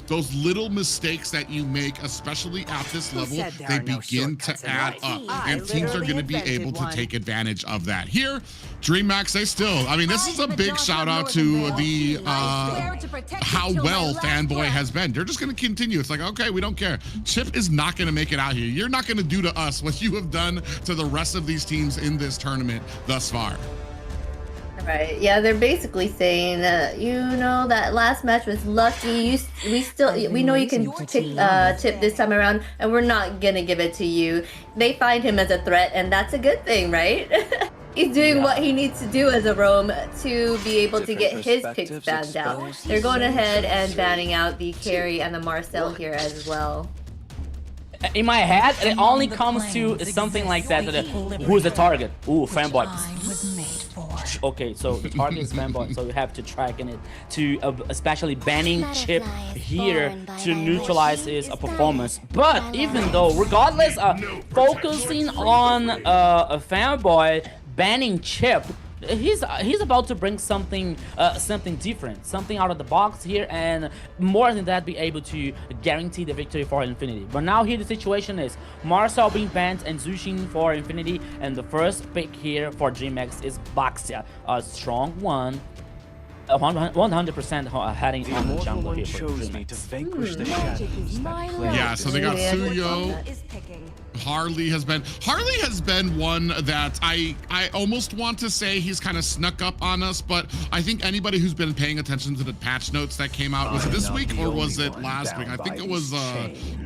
Those little mistakes that you make, especially at this level, they begin to add up, and teams are going to be able to take advantage of that. Here, DreamMax, they still, I mean, this is a big shout out to the how well Fanboy has been. They're just going to continue. It's like, okay, we don't care. Chip is not going to make it out here. You're not going to do to us what you have done to the rest of these teams in this tournament thus far. Right. Yeah, they're basically saying that, you know, that last match was lucky. We know you can tip this time around, and we're not gonna give it to you. They find him as a threat, and that's a good thing, right? He's doing what he needs to do as a roam to be able to get his picks banned out. They're going ahead and banning out the carry and the Marcel here as well. In my head, it only comes to something like that. Who's the target? Ooh, Fanboy. Okay, so the target is Fanboy, so you have to track in it to especially banning Chip here to neutralize his performance. But even though, regardless of focusing on a Fanboy, banning Chip, he's about to bring something different, something out of the box here, and more than that, be able to guarantee the victory for Infinity. But now here the situation is Marcel being banned and Zushin for Infinity, and the first pick here for DreamMax is Baxia, a strong one. 100% heading on the jungle here for DreamMax. Yeah, so they got Suyo. Harley has been one that I almost want to say he's kind of snuck up on us, but I think anybody who's been paying attention to the patch notes that came out, was it this week or was it last week? I think it was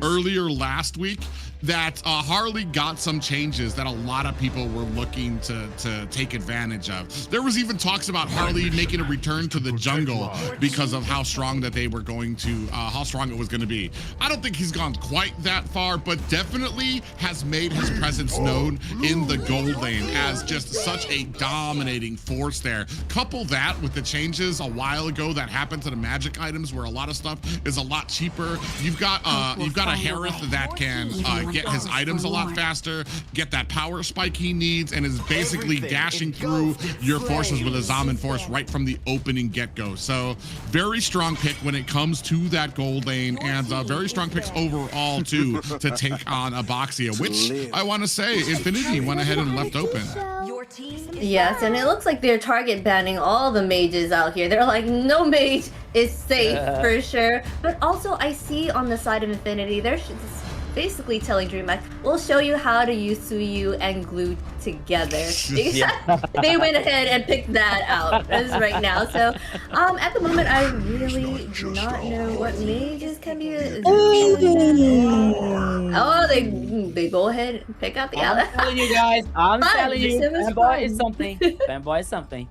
earlier last week that Harley got some changes that a lot of people were looking to take advantage of. There was even talks about Harley making a return to the jungle because of how strong that they were going to, how strong it was going to be. I don't think he's gone quite that far, but definitely has made his presence known in the gold lane as just such a dominating force there. Couple that with the changes a while ago that happened to the magic items, where a lot of stuff is a lot cheaper. You've got a Harith that can get his items a lot faster, get that power spike he needs, and is basically dashing through your forces with a Zaman force right from the opening get-go. So very strong pick when it comes to that gold lane, and very strong picks overall too to take on Abaxia, which I want to say Infinity went ahead and left open. Yes, and it looks like they're target banning all the mages out here. They're like, no mage is safe for sure. But also I see on the side of Infinity, they're basically telling DreamMax, we'll show you how to use Suyu and Glue together. They went ahead and picked that out as right now. So at the moment, I really do not know what mages can be. Oh, they go ahead and pick out the other. I'm telling you guys, I'm telling you, Fanboy is something. Fanboy is something.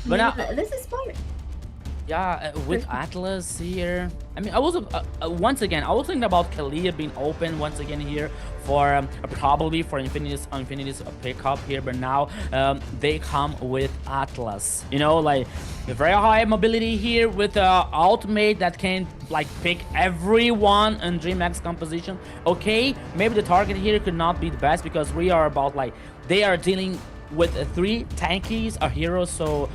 But now, this is smart. Yeah, with Atlas here, I mean, I was once again, I was thinking about Kalia being open once again here for probably for Infinity's pickup here, but now they come with Atlas. You know, like a very high mobility here with ultimate that can like pick everyone in DreamMax composition. Okay, maybe the target here could not be the best because we are about like they are dealing with 3 tankies, a hero so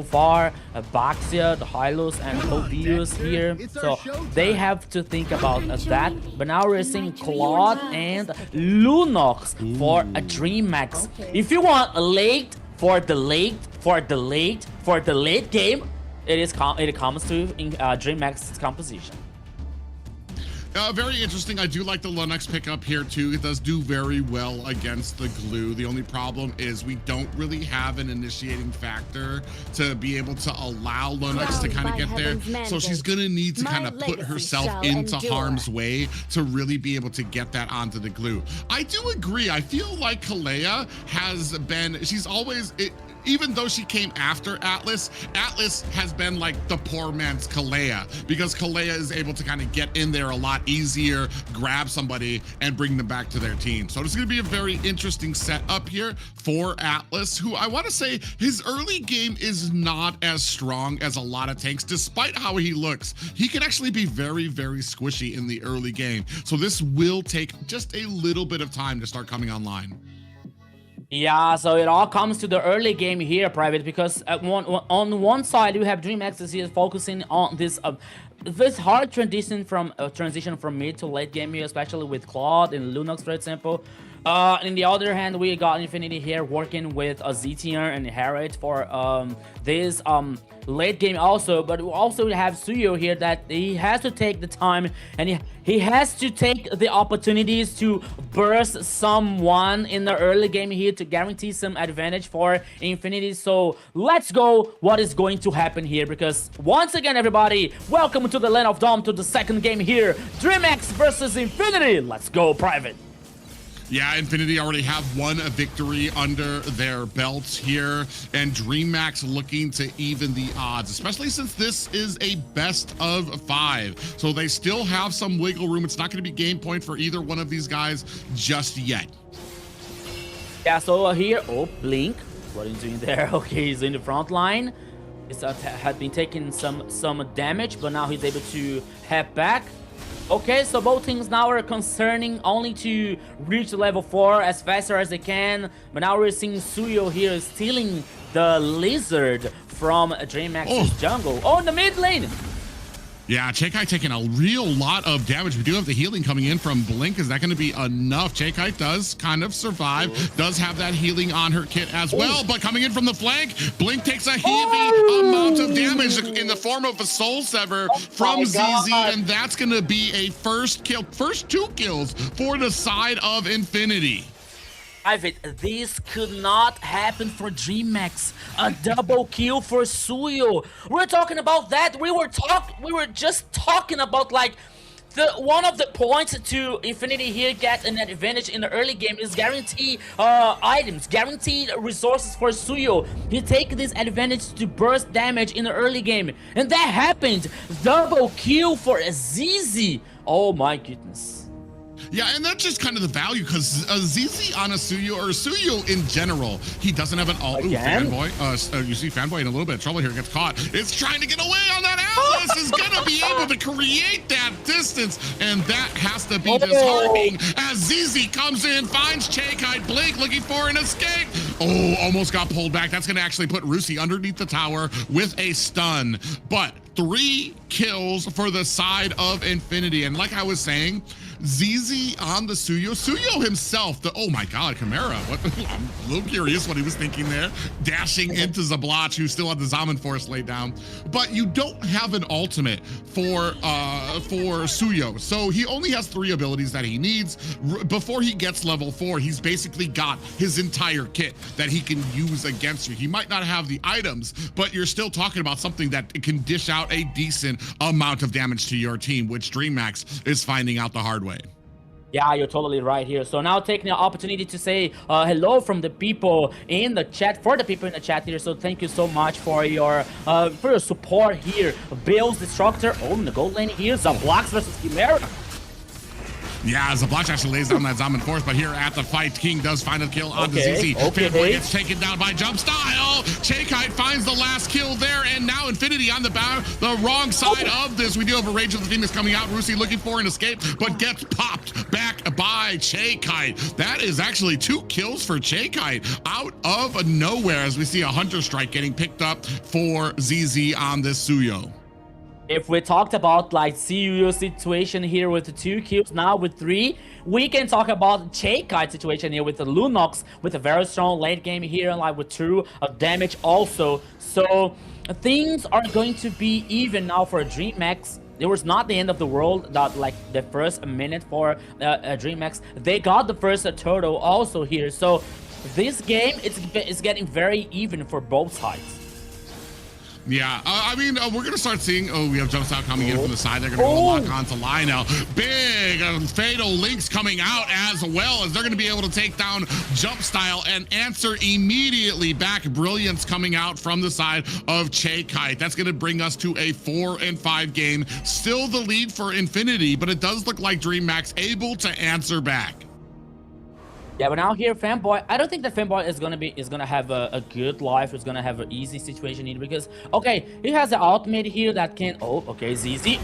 far, Baxia, the Hylos, and Odious here. So they have to think about that. But now we're seeing Claude and Lunox for a DreamMax. If you want a late for the late game, it comes to DreamMax's composition. Very interesting. I do like the Lunox pickup here too. It does do very well against the glue. The only problem is we don't really have an initiating factor to be able to allow Lunox to kind of get there. So she's gonna need to kind of put herself into harm's way to really be able to get that onto the glue. I do agree. I feel like Kalea has been, she's always, even though she came after Atlas, Atlas has been like the poor man's Kalea, because Kalea is able to kind of get in there a lot easier, grab somebody, and bring them back to their team. So it's going to be a very interesting setup here for Atlas, who I want to say his early game is not as strong as a lot of tanks, despite how he looks. He can actually be very, very squishy in the early game. So this will take just a little bit of time to start coming online. Yeah, so it all comes to the early game here, Private, because on one side you have DreamMax is here focusing on this hard transition from mid to late game here, especially with Claude and Lunox, for example. On the other hand, we got Infinity here working with ZTR and Harriet for this late game also, but we also have Suyo here that he has to take the time and he has to take the opportunities to burst someone in the early game here to guarantee some advantage for Infinity. So let's go what is going to happen here, because once again everybody, welcome to the Land of Dawn, to the second game here, DreamMax versus Infinity. Let's go, Private. Yeah, Infinity already have one victory under their belts here, and DreamMax looking to even the odds, especially since this is a best of 5. So they still have some wiggle room. It's not going to be game point for either one of these guys just yet. Yeah, so here, Blink, what are you doing there? Okay, he's in the front line. He's had been taking some damage, but now he's able to head back. Okay, so both teams now are concerning only to reach level 4 as faster as they can. But now we're seeing Suyo here stealing the lizard from DreamMax's jungle. Oh, in the mid lane! Yeah, Cheikai taking a real lot of damage. We do have the healing coming in from Blink. Is that going to be enough? Cheikai does kind of survive, does have that healing on her kit as well, but coming in from the flank, Blink takes a heavy amount of damage in the form of a Soul Sever from ZZ, and that's going to be a first 2 kills for the side of Infinity. This could not happen for DreamMax. A double kill for Suyo. We're talking about that. We were just talking about like one of the points to Infinity here get an advantage in the early game is guarantee items, guaranteed resources for Suyo. He take this advantage to burst damage in the early game, and that happened. Double kill for ZZ. Oh my goodness. Yeah, and that's just kind of the value, because ZZ on a Suyo, or Suyo in general, he doesn't have an ult. Ooh, Fanboy. You see Fanboy in a little bit of trouble here, gets caught. It's trying to get away on that Atlas, is going to be able to create that distance, and that has to be disheartening as ZZ comes in, finds Cheikai, Blink looking for an escape. Oh, almost got pulled back. That's going to actually put Rusi underneath the tower with a stun, but 3 kills for the side of Infinity. And like I was saying, ZZ on the Suyo. Suyo himself, oh my God, Chimera. I'm a little curious what he was thinking there. Dashing into Zablach, who still had the Zaman Force laid down. But you don't have an ultimate for Suyo. So he only has 3 abilities that he needs. Before he gets level 4, he's basically got his entire kit that he can use against you. He might not have the items, but you're still talking about something that can dish out a decent amount of damage to your team, which DreamMax is finding out the hard way. Yeah, you're totally right here. So now taking the opportunity to say hello from the people in the chat, for the people in the chat here. So thank you so much for your support here. Bill's Destructor, in the gold lane here, Zablach versus Chimera. Yeah, Zablach actually lays down that Zaman Force, but here at the fight, King does find a kill on the ZZ. Fanboy gets taken down by Jump Style. Cheikai finds the last kill there, and now Infinity on the wrong side of this. We do have a Rage of the Phoenix coming out. Rusi looking for an escape, but gets popped back by Cheikai. That is actually 2 kills for Cheikai out of nowhere, as we see a Hunter Strike getting picked up for ZZ on this Suyo. If we talked about like Suyo situation here with the 2 kills, now with 3, we can talk about Cheikai situation here with the Lunox with a very strong late game here, and like with 2 damage also. So things are going to be even now for DreamMax. It was not the end of the world that like the first minute for DreamMax. They got the first turtle also here. So this game it's getting very even for both sides. Yeah, I mean, we're going to start seeing, we have Jump Style coming in from the side. They're going to lock on to Lionel. Big Fatal Links coming out as well, as they're going to be able to take down Jump Style and answer immediately back. Brilliance coming out from the side of Cheikai. That's going to bring us to a 4-5 game. Still the lead for Infinity, but it does look like DreamMax able to answer back. Yeah, but now here, Fanboy, I don't think that Fanboy is gonna have a good life. It's gonna have an easy situation here because, okay, he has the ultimate here that can, ZZ,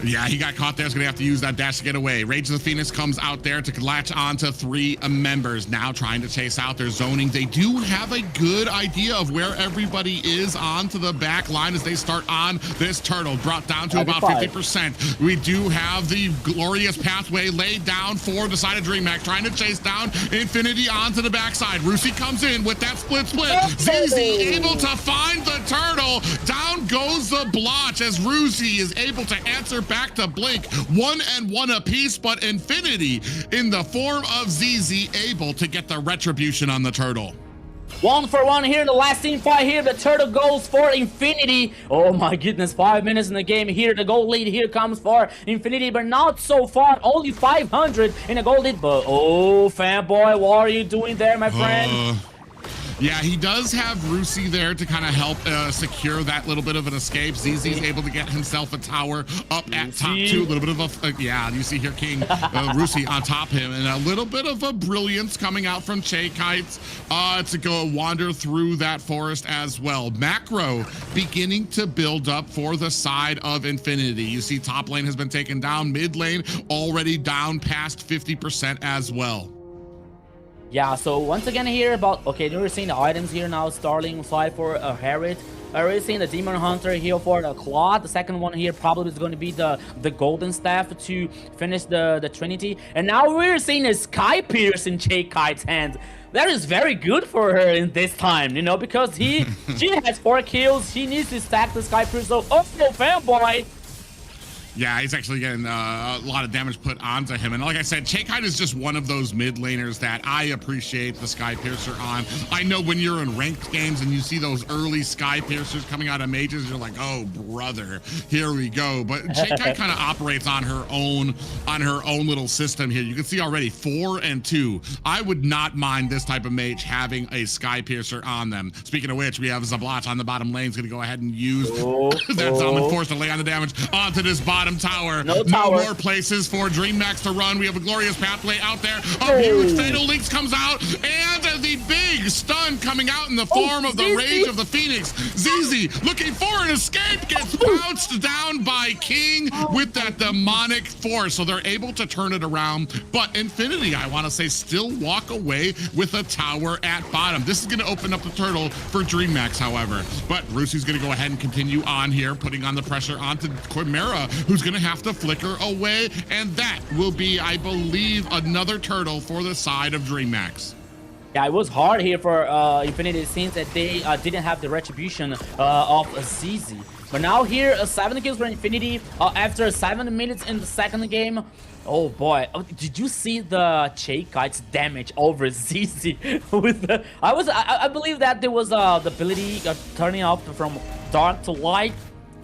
Yeah, he got caught there. He's going to have to use that dash to get away. Rage of the Phoenix comes out there to latch onto 3 members. Now trying to chase out their zoning. They do have a good idea of where everybody is onto the back line as they start on this turtle. Brought down to about 50%. We do have the glorious pathway laid down for the side of DreamMax. Trying to chase down Infinity onto the backside. Rusi comes in with that split. ZZ able to find the turtle. Down goes the blotch as Rusi is able to answer back to Blink. 1 and 1 apiece, but Infinity in the form of ZZ able to get the retribution on the turtle. 1 for 1 here in the last team fight here. The turtle goes for Infinity. Oh my goodness, 5 minutes in the game here. The goal lead here comes for Infinity, but not so far. Only 500 in a goal lead. But oh, fanboy, what are you doing there, my friend? Yeah, he does have Rusi there to kind of help secure that little bit of an escape. ZZ's able to get himself a tower up at top 2. A little bit of a, yeah, you see here King Rusi on top him. And a little bit of a brilliance coming out from Che Kites to go wander through that forest as well. Macro beginning to build up for the side of Infinity. You see top lane has been taken down. Mid lane already down past 50% as well. Yeah, so once again here about, okay, we're seeing the items here now. Starling side for a Harriet. We're seeing the Demon Hunter here for the Claw. The second one here probably is going to be the Golden Staff to finish the Trinity. And now we're seeing a Sky Pierce in Che Kite's hand. That is very good for her in this time, you know, because she has 4 kills. She needs to stack the Sky Pierce. So, oh, fanboy. Yeah, he's actually getting a lot of damage put onto him. And like I said, Che Kite is just one of those mid laners that I appreciate the Sky Piercer on. I know when you're in ranked games and you see those early Sky Piercers coming out of mages, you're like, oh, brother, here we go. But Che Kite kind of operates on her own little system here. You can see already 4 and 2. I would not mind this type of mage having a Sky Piercer on them. Speaking of which, we have Zablotch on the bottom lane. He's going to go ahead and use that Zalman Force to lay on the damage onto this bottom tower. No more places for DreamMax to run. We have a glorious pathway out there. A huge Fatal Links comes out, and the big stun coming out in the form of the Rage of the Phoenix. ZZ looking for an escape, gets bounced down by King with that demonic force. So they're able to turn it around. But Infinity, I want to say, still walk away with a tower at bottom. This is going to open up the turtle for DreamMax, however. But Rusi's going to go ahead and continue on here, putting on the pressure onto Chimera, who's going to have to flicker away. And that will be, I believe, another turtle for the side of DreamMax. Yeah, it was hard here for Infinity. It seems that they didn't have the retribution of ZZ. But now here, 7 kills for Infinity after 7 minutes in the second game. Oh boy, did you see the Che Kite's damage over ZZ? With the, I believe that there was the ability turning off from dark to light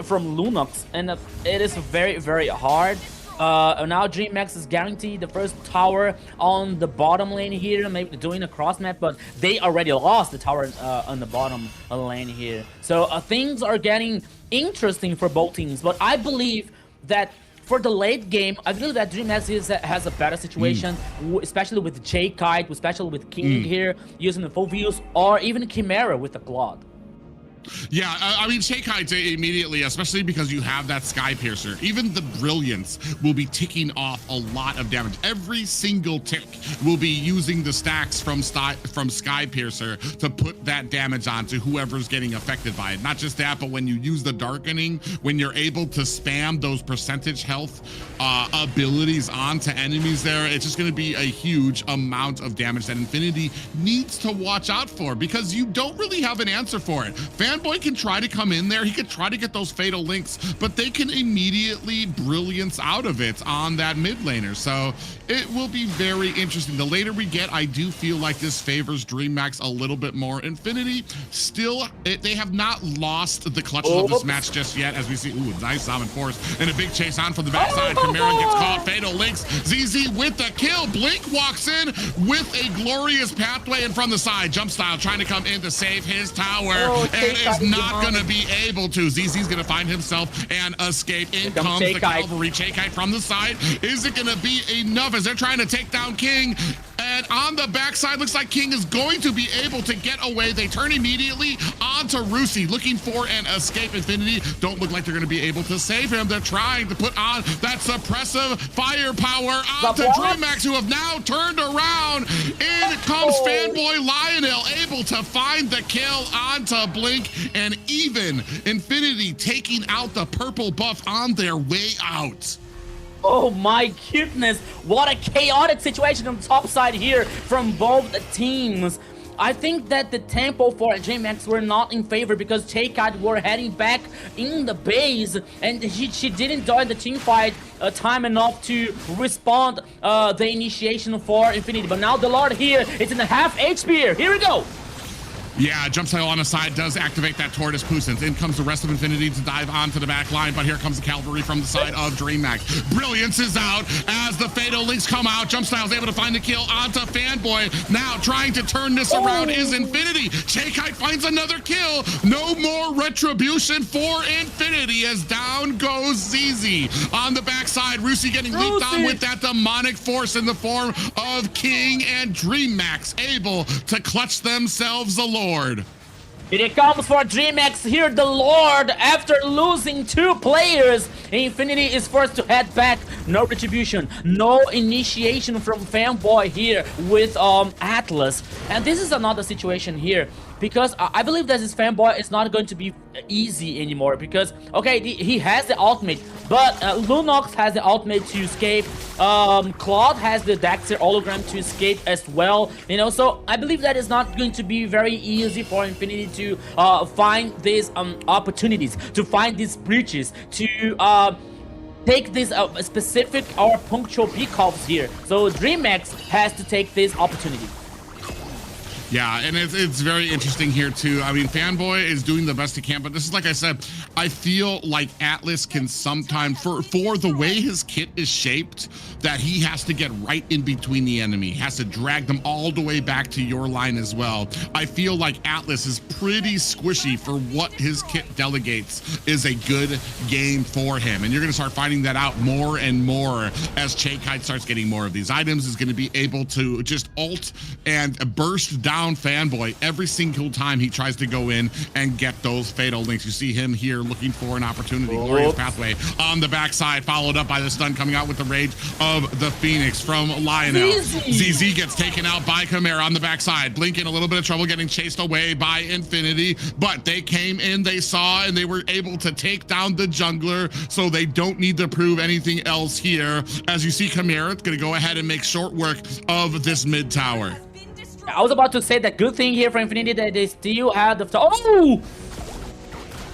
from Lunox, and it is very, very hard. Now DreamMax is guaranteed the first tower on the bottom lane here, maybe doing a cross map, but they already lost the tower on the bottom lane here. So things are getting interesting for both teams, but I believe that for the late game, I believe that DreamMax has a better situation, especially with Che Kite, especially with King here, using the full views, or even Chimera with the Claude. Yeah, I mean, Che Kite immediately, especially because you have that Sky Piercer, even the Brilliance will be ticking off a lot of damage. Every single tick will be using the stacks from Sky Piercer to put that damage onto whoever's getting affected by it. Not just that, but when you use the Darkening, when you're able to spam those percentage health abilities onto enemies there, it's just going to be a huge amount of damage that Infinity needs to watch out for, because you don't really have an answer for it. Fanboy can try to come in there, he could try to get those Fatal Links, but they can immediately Brilliance out of it on that mid laner. So it will be very interesting. The later we get, I do feel like this favors DreamMax a little bit more. Infinity, still, they have not lost the clutches of this match just yet, as we see, ooh, nice Zalman Force, and a big chase on from the backside. Chimera gets caught, Fatal Links, ZZ with the kill. Blink walks in with a glorious pathway, and from the side, Jump Style trying to come in to save his tower, and is not going to be able to. ZZ's going to find himself an escape. In comes the cavalry. Che Kite from the side. Is it going to be enough as they're trying to take down King? And on the backside, looks like King is going to be able to get away. They turn immediately onto Rusi, looking for an escape. Infinity don't look like they're going to be able to save him. They're trying to put on that suppressive firepower onto DreamMax, who have now turned around. In comes Fanboy Lionel, able to find the kill onto Blink, and even Infinity taking out the purple buff on their way out. Oh my goodness, what a chaotic situation on the top side here from both teams. I think that the tempo for DreamMax were not in favor because J-Cat were heading back in the base, and she didn't join the team fight time enough to respond the initiation for Infinity. But now the Lord here, it's in the half HP here we go. Yeah, jump sail on the side does activate that Tortoise Puissance. In comes the rest of Infinity to dive onto the back line, but here comes the cavalry from the side of DreamMax. Brilliance is out as the Fatal Links come out. Jump Style's able to find the kill onto Fanboy. Now trying to turn this around is Infinity. J-Kite finds another kill. No more retribution for Infinity as down goes ZZ. On the backside, Rusi getting leaped on with that demonic force in the form of King, and DreamMax able to clutch themselves a Lord. Here it comes for DreamMax here, the Lord, after losing 2 players. Infinity is forced to head back. No retribution, no initiation from Fanboy here with Atlas. And this is another situation here, because I believe that this Fanboy is not going to be easy anymore, because, okay, he has the ultimate, but Lunox has the ultimate to escape. Claude has the Daxter hologram to escape as well, you know, so I believe that is not going to be very easy for Infinity to find these opportunities, to find these breaches, to take these specific or punctual pickoffs here. So DreamMax has to take this opportunity. Yeah, and it's very interesting here too. I mean, Fanboy is doing the best he can, but this is, like I said, I feel like Atlas can sometimes, for the way his kit is shaped, that he has to get right in between the enemy. He has to drag them all the way back to your line as well. I feel like Atlas is pretty squishy for what his kit delegates is a good game for him. And you're gonna start finding that out more and more as J-Kite starts getting more of these items, is gonna be able to just ult and burst down Fanboy every single time he tries to go in and get those Fatal Links. You see him here looking for an opportunity. Glorious Pathway on the backside, followed up by the stun coming out with the Rage of the Phoenix from Lionel. ZZ gets taken out by Chimera on the backside. Blink in a little bit of trouble, getting chased away by Infinity, but they came in, they saw, and they were able to take down the jungler, so they don't need to prove anything else here. As you see, Chimera gonna go ahead and make short work of this mid tower. I was about to say that good thing here for Infinity that they still have the...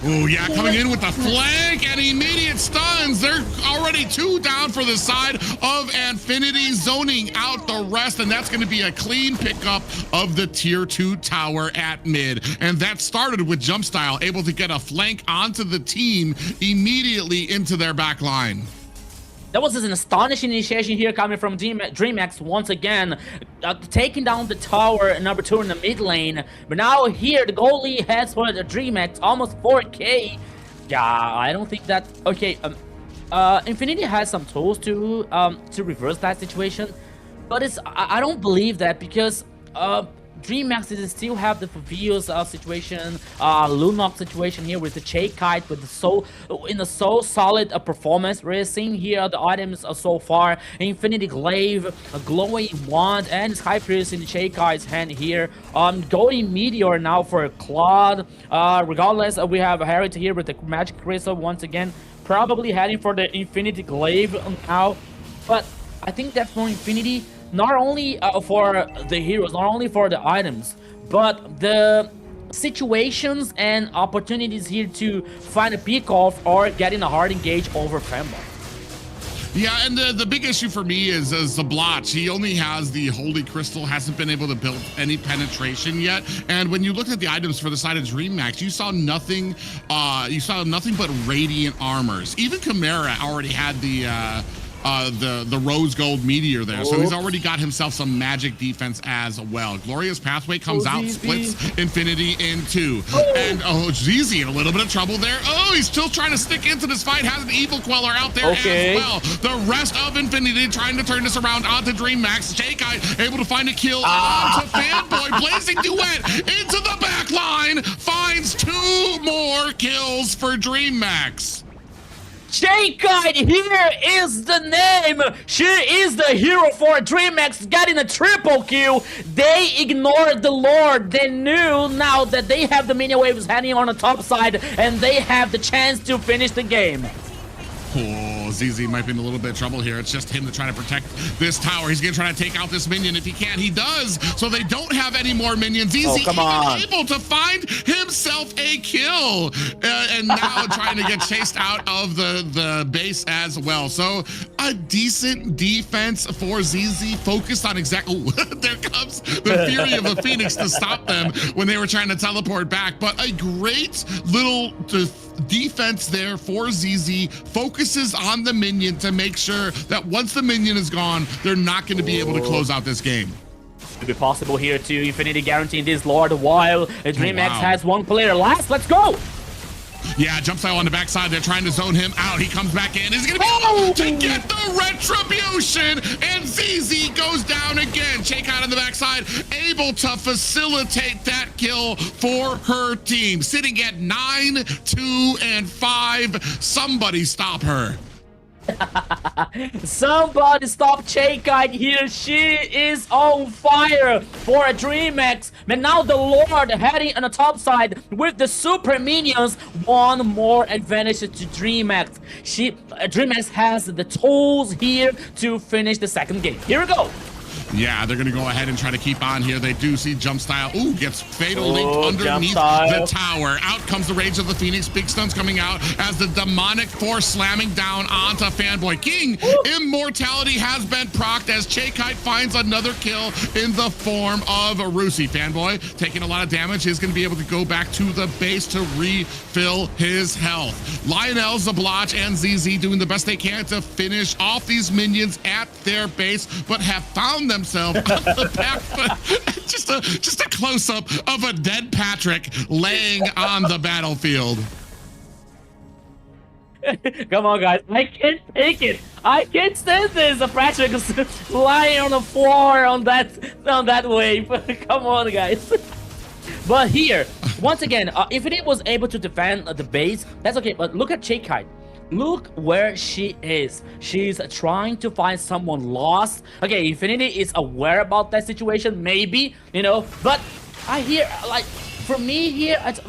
Oh, yeah, coming in with the flank and immediate stuns. They're already 2 down for the side of Infinity, zoning out the rest, and that's going to be a clean pickup of the tier 2 tower at mid. And that started with Jump Style, able to get a flank onto the team immediately into their back line. That was an astonishing initiation here coming from DreamMax once again, taking down the tower number 2 in the mid lane. But now here, the goalie heads for the DreamMax, almost 4K. Yeah, I don't think that... Okay, Infinity has some tools to reverse that situation, but I don't believe that, because DreamMax still have the Favios situation, Lunox situation here with the J-Kite, with the so solid performance. We're seeing here the items so far: Infinity Glaive, a glowing wand, and Sky Pierce in the J-Kite's hand here. Going Meteor now for Claude. Regardless, we have Harriet here with the Magic Crystal once again, probably heading for the Infinity Glaive now. But I think that for Infinity, not only for the heroes, not only for the items, but the situations and opportunities here to find a pick off or getting a hard engage over Fanboy. Yeah, and the big issue for me is the blotch. He only has the Holy Crystal, hasn't been able to build any penetration yet. And when you looked at the items for the side of DreamMax, you saw nothing but radiant armors. Even Chimera already had the the rose gold meteor there. So he's already got himself some magic defense as well. Glorious Pathway comes out, splits Infinity in two. And ZZ in a little bit of trouble there. Oh, he's still trying to stick into this fight, has an Evil Queller out there as well. The rest of Infinity trying to turn this around onto DreamMax. J-Kite able to find a kill onto Fanboy. Blazing Duet into the back line, finds 2 more kills for DreamMax. J-Kite here is the name. She is the hero for DreamMax, getting a triple kill. They ignored the Lord. They knew now that they have the minion waves heading on the top side, and they have the chance to finish the game. Oh, ZZ might be in a little bit of trouble here. It's just him to try to protect this tower. He's gonna try to take out this minion. If he can, he does. So they don't have any more minions. ZZ even able to find himself a kill. And now trying to get chased out of the base as well. So a decent defense for ZZ, focused on exactly, there comes the Fury of the Phoenix to stop them when they were trying to teleport back. But a great little defense there for ZZ, focuses on the minion to make sure that once the minion is gone, they're not going to be able to close out this game. Could be possible here to Infinity guaranteeing this Lord while DreamMax has 1 player last. Let's go! Yeah, jump style on the backside. They're trying to zone him out. He comes back in. He's going to be able to get the retribution. And ZZ goes down again. J-Kite on the backside, able to facilitate that kill for her team. Sitting at 9, 2, and 5. Somebody stop her. Somebody stop J-Kite here. She is on fire for a DreamMax. But now the Lord heading on the top side with the super minions. 1 more advantage to DreamMax. DreamMax has the tools here to finish the second game. Here we go. Yeah, they're going to go ahead and try to keep on here. They do see jump style. Ooh, gets fatal linked underneath the tower. Out comes the Rage of the Phoenix. Big stuns coming out as the demonic force slamming down onto Fanboy King. Immortality has been procced as J-Kite finds another kill in the form of Rusi. Fanboy taking a lot of damage. He's going to be able to go back to the base to refill his health. Lionel, Zablotch, and ZZ doing the best they can to finish off these minions at their base, but have found themselves on the back foot. Just a close-up of a dead Patrick laying on the battlefield. Come on, guys. I can't take it. I can't stand this. Patrick is lying on the floor on that wave. Come on, guys. But here, once again, Infinity was able to defend the base. That's okay, but look at J-Kite. Look where she is. She's trying to find someone lost. Okay, Infinity is aware about that situation, maybe, you know, but I hear, like, for me here, it's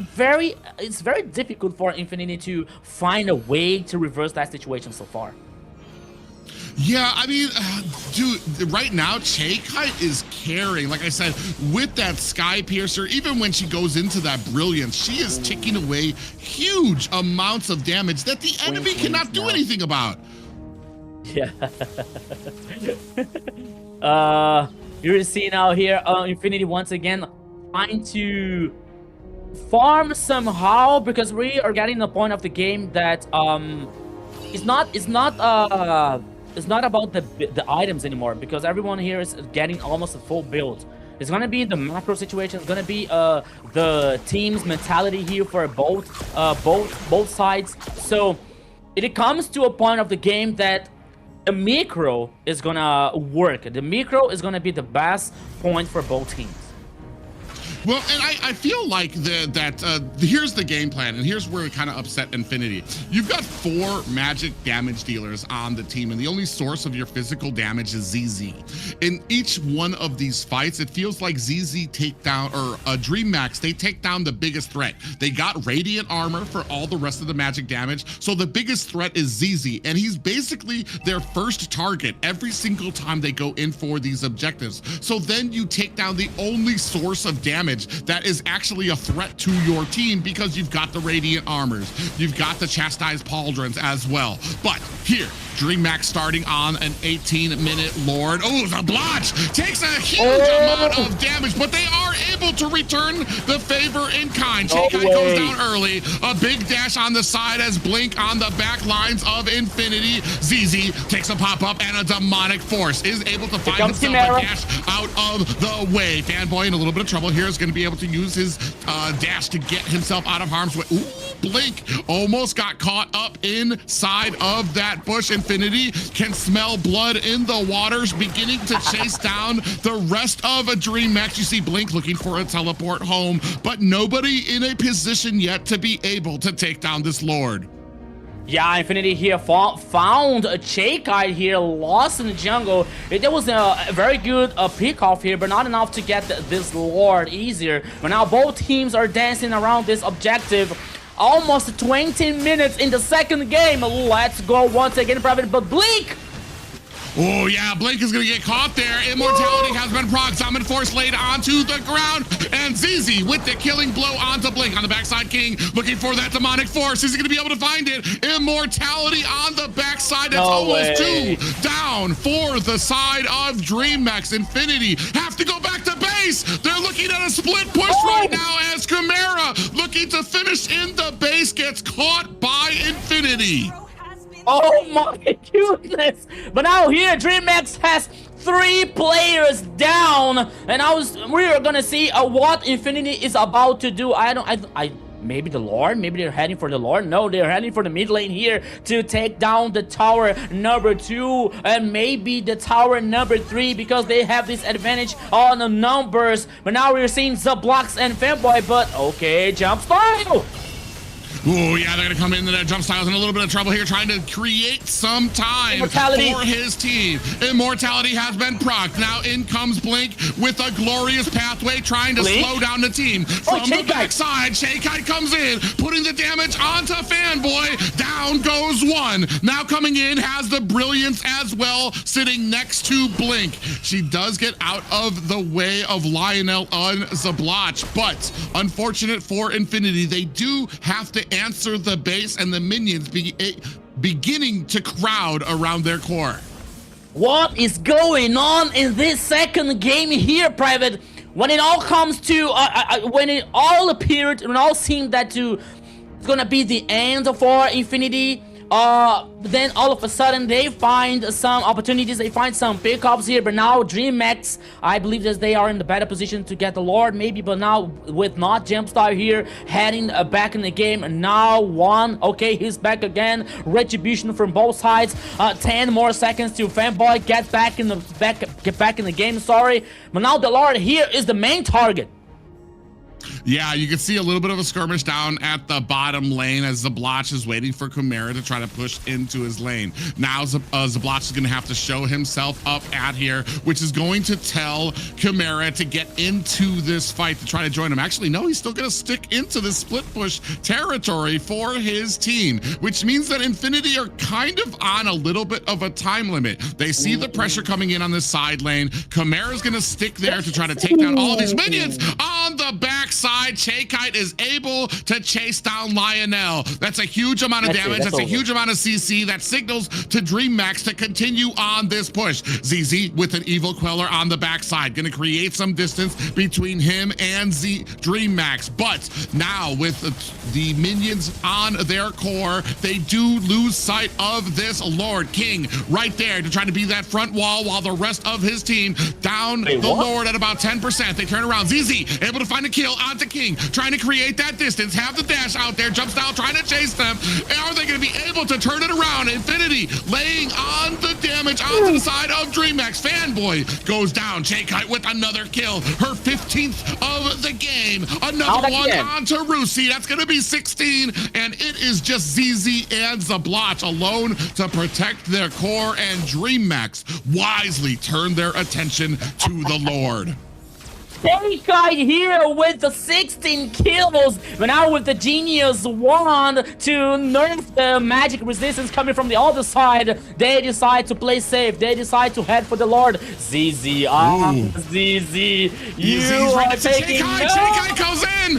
very difficult for Infinity to find a way to reverse that situation so far. Yeah, I mean, dude, right now, J-Kite is carrying, like I said, with that Sky Piercer. Even when she goes into that Brilliance, she is ticking away huge amounts of damage that the enemy cannot do anything about. Yeah. You're seeing out here, Infinity once again trying to farm somehow, because we are getting the point of the game that it's not about the items anymore, because everyone here is getting almost a full build. It's gonna be the macro situation. It's gonna be the team's mentality here for both sides. So it comes to a point of the game that the micro is gonna work. The micro is gonna be the best point for both teams. Well, and I feel like here's the game plan, and here's where it kind of upset Infinity. You've got 4 magic damage dealers on the team, and the only source of your physical damage is ZZ. In each one of these fights, it feels like ZZ take down, or DreamMax, they take down the biggest threat. They got Radiant Armor for all the rest of the magic damage, so the biggest threat is ZZ, and he's basically their first target every single time they go in for these objectives. So then you take down the only source of damage that is actually a threat to your team, because you've got the Radiant Armors, you've got the Chastised Pauldrons as well. But here, DreamMax starting on an 18-minute Lord. Oh, the blotch takes a huge amount of damage, but they are able to return the favor in kind. Chikai goes down early. A big dash on the side as Blink on the back lines of Infinity. ZZ takes a pop-up, and a demonic force is able to find himself a dash out of the way. Fanboy in a little bit of trouble here is going to be able to use his dash to get himself out of harm's way. Ooh, Blink almost got caught up inside of that bush. Infinity can smell blood in the waters, beginning to chase down the rest of a DreamMax. You see Blink looking for a teleport home, but nobody in a position yet to be able to take down this Lord. Yeah, Infinity here found a Chikai here, lost in the jungle. There was a very good pick off here, but not enough to get this Lord easier. But now both teams are dancing around this objective. Almost 20 minutes in the second game. Let's go once again, Private, but Blink! Oh yeah, Blink is gonna get caught there. Immortality has been procced. Summon Force laid onto the ground. And ZZ with the killing blow onto Blink on the backside. King looking for that demonic force. Is he gonna be able to find it? Immortality on the backside. That's almost two down for the side of DreamMax. Infinity have to go back to base. They're looking at a split push right now as Chimera looking to finish in the base gets caught by Infinity. Oh my goodness! But now here, DreamMax has 3 players down, and we are gonna see what Infinity is about to do. Maybe the Lord? Maybe they're heading for the Lord? No, they're heading for the mid lane here to take down the tower number 2 and maybe the tower number 3 because they have this advantage on the numbers. But now we're seeing Zblocks and Fanboy, but okay, jump style! Oh yeah, they're gonna come into that jump styles in a little bit of trouble here, trying to create some time for his team. Immortality has been procced. Now in comes Blink with a glorious pathway, trying to slow down the team. From the backside, Chikai comes in, putting the damage onto Fanboy. Down goes one. Now coming in has the brilliance as well, sitting next to Blink. She does get out of the way of Lionel on Zblotch, but unfortunate for Infinity, they do have to answer the base and the minions beginning to crowd around their core. What is going on in this second game here, Private? When it all comes to, when it all appeared, and all seemed that it's gonna be the end for Infinity, then all of a sudden they find some opportunities, they find some pickups here, but now DreamMax, I believe that they are in the better position to get the Lord maybe, but now with not Jumpstart here, heading back in the game, now okay, he's back again, retribution from both sides, 10 more seconds to Fanboy get back in the game, sorry, but now the Lord here is the main target. Yeah, you can see a little bit of a skirmish down at the bottom lane as Zblotch is waiting for Chimera to try to push into his lane. Now Zblotch is going to have to show himself up at here, which is going to tell Chimera to get into this fight to try to join him. Actually, no, he's still going to stick into the split push territory for his team, which means that Infinity are kind of on a little bit of a time limit. They see the pressure coming in on this side lane. Chimera's going to stick there to try to take down all of these minions on the backside. Chikai is able to chase down Lionel. That's a huge amount of damage. That's a huge amount of CC. That signals to DreamMax to continue on this push. ZZ with an evil queller on the backside, gonna create some distance between him and DreamMax. But now with the minions on their core, they do lose sight of this Lord. King right there to try to be that front wall while the rest of his team down Lord at about 10%. They turn around. ZZ able to find a kill onto King, trying to create that distance, have the dash out there, jump style trying to chase them. Are they going to be able to turn it around? Infinity laying on the damage onto the side of DreamMax. Fanboy goes down. Chikai with another kill, her 15th of the game. Another one onto Rusi. That's going to be 16, and it is just ZZ and Zblotch alone to protect their core, and DreamMax wisely turn their attention to the Lord. Chikai here with the 16 kills, but now with the Genius Wand to nerf the magic resistance coming from the other side, they decide to play safe. They decide to head for the Lord. ZZ, ZZ, you are taking... Chikai goes in!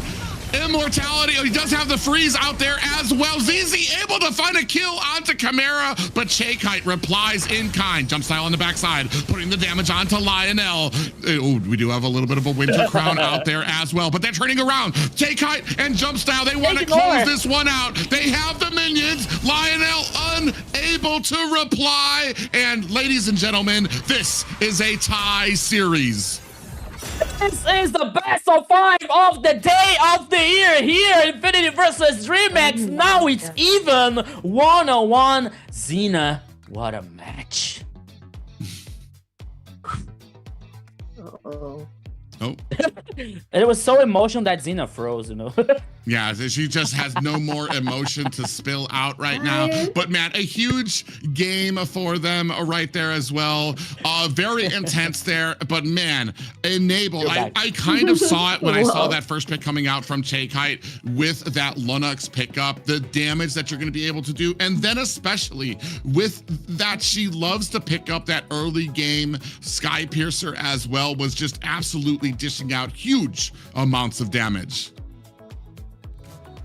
Immortality. Oh, he does have the freeze out there as well. ZZ able to find a kill onto Chimera, but Shakite replies in kind. Jump style on the backside, putting the damage onto Lionel. Oh, we do have a little bit of a winter crown out there as well, but they're turning around. Shakite and jump style, they want to close this one out. They have the minions. Lionel unable to reply. And ladies and gentlemen, this is a tie series. This is the best of 5 of the day of the year here. Infinity versus DreamMax. Now it's even 1-on-1. Xena, what a match. Uh-oh. Oh. It was so emotional that Xena froze, you know. Yeah, she just has no more emotion to spill out right now. But man, a huge game for them right there as well. Very intense there, but man, Enable. I kind of saw it when I saw that first pick coming out from Shakite with that Lunux pickup, the damage that you're going to be able to do. And then especially with that, she loves to pick up that early game Sky Piercer as well, was just absolutely dishing out huge amounts of damage.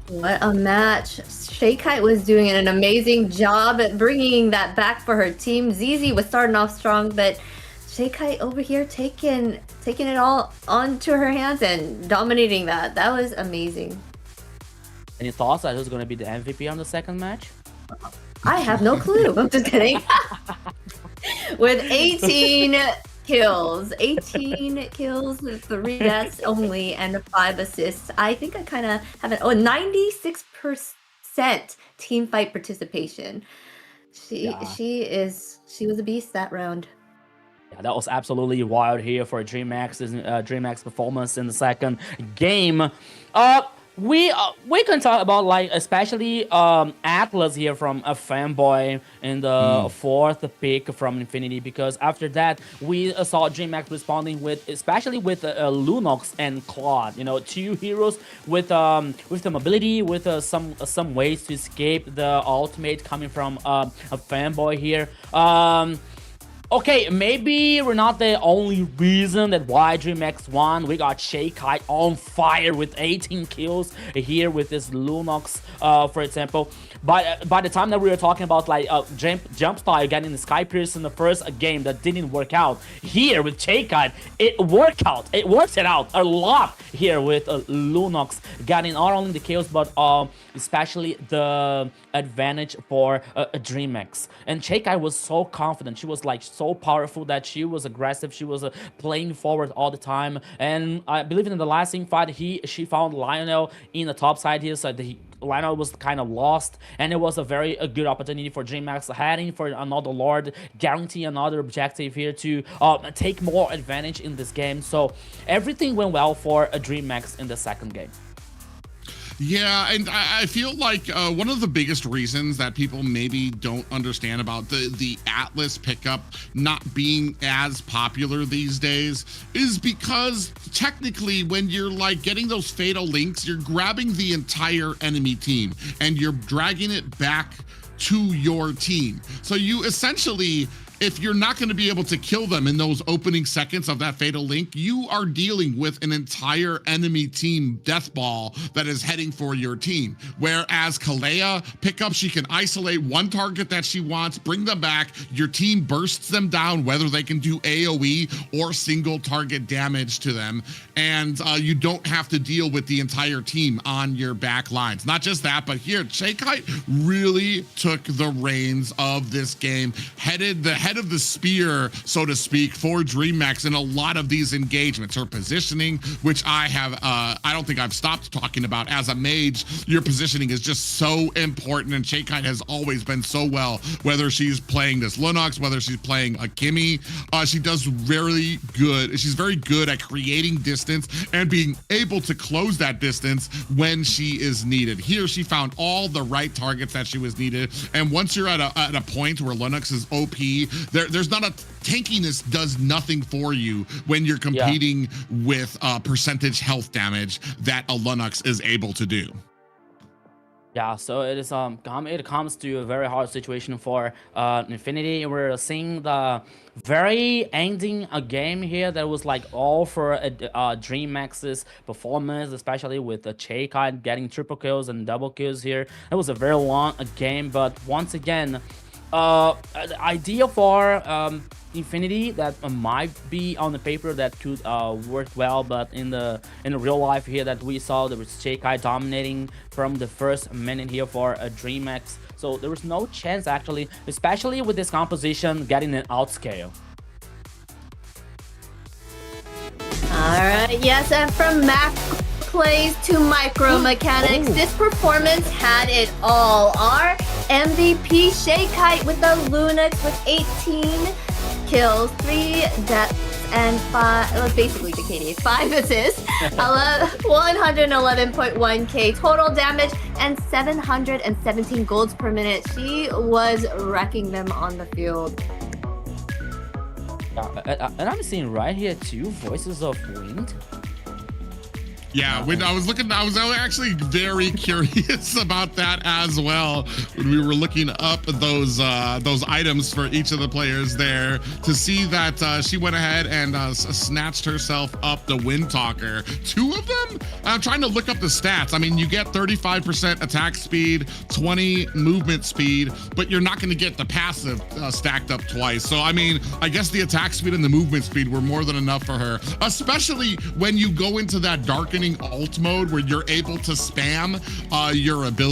What a match. Shakite was doing an amazing job at bringing that back for her team. ZZ was starting off strong, but Shakite over here taking it all onto her hands and dominating that. That was amazing. Any thoughts on who's going to be the MVP on the second match? I have no clue. I'm just kidding. With 18 kills, 3 deaths only, and 5 assists. I think I kind of have an 96% team fight participation. She was a beast that round. Yeah, that was absolutely wild here for DreamMax's performance in the second game. We can talk about, like, especially Atlas here from a fanboy in the fourth pick from Infinity, because after that we saw DreamMax responding with, especially with Lunox and Claude, you know, 2 heroes with the mobility, with some ways to escape the ultimate coming from a fanboy here. Okay, maybe we're not the only reason that why DreamMax won. We got Shakite on fire with 18 kills here with this Lunox, for example. But by the time that we were talking about, like, jump style getting the Sky Pierce in the first game that didn't work out, here with Shakite, it worked out a lot here with Lunox getting not only the kills, but especially the advantage for DreamMax. And Shakite was so confident. She was, like, so powerful that she was aggressive. She was playing forward all the time. And I believe in the last team fight, she found Lionel in the top side here, so Lionel was kind of lost, and it was a very good opportunity for DreamMax heading for another Lord, guarantee another objective here to take more advantage in this game. So everything went well for DreamMax in the second game. Yeah, and I feel like one of the biggest reasons that people maybe don't understand about the Atlas pickup not being as popular these days is because technically when you're, like, getting those fatal links, you're grabbing the entire enemy team and you're dragging it back to your team. So you essentially, if you're not going to be able to kill them in those opening seconds of that fatal link, you are dealing with an entire enemy team death ball that is heading for your team. Whereas Kalea pickup, she can isolate one target that she wants, bring them back, your team bursts them down, whether they can do AoE or single target damage to them, and you don't have to deal with the entire team on your back lines. Not just that, but here, Shakite really took the reins of this game, headed the head of the spear, so to speak, for DreamMax in a lot of these engagements. Her positioning, which I don't think I've stopped talking about. As a mage, your positioning is just so important, and Shakite has always been so well, whether she's playing this Lunox, whether she's playing a Kimmy, she does very good. She's very good at creating distance and being able to close that distance when she is needed. Here, she found all the right targets that she was needed, and once you're at a point where Lunox is OP, there's not a tankiness does nothing for you when you're competing with percentage health damage that a Lunox is able to do. Yeah, so it comes to a very hard situation for Infinity. We're seeing the very ending a game here that was like all for DreamMax's performance, especially with the Kite getting triple kills and double kills here. It was a very long game, but once again, the idea for Infinity that might be on the paper that could work well, but in the real life here that we saw, there was Kite dominating from the first minute here for a DreamMax. So there was no chance actually, especially with this composition getting an outscale. Alright, yes, and from Mac plays to micro mechanics, this performance had it all. Our MVP Kite with the Lunix with 18 kills, 3 deaths, and 5, well, basically the KD, 5 assists, 111.1k total damage, and 717 golds per minute. She was wrecking them on the field. And I'm seeing right here two Voices of Wind. Yeah, when I was actually very curious about that as well when we were looking up those items for each of the players there to see that she went ahead and snatched herself up the Wind Talker. 2 of them? I'm trying to look up the stats. I mean, you get 35% attack speed, 20 movement speed, but you're not going to get the passive stacked up twice. So, I mean, I guess the attack speed and the movement speed were more than enough for her, especially when you go into that darkening alt mode where you're able to spam your ability.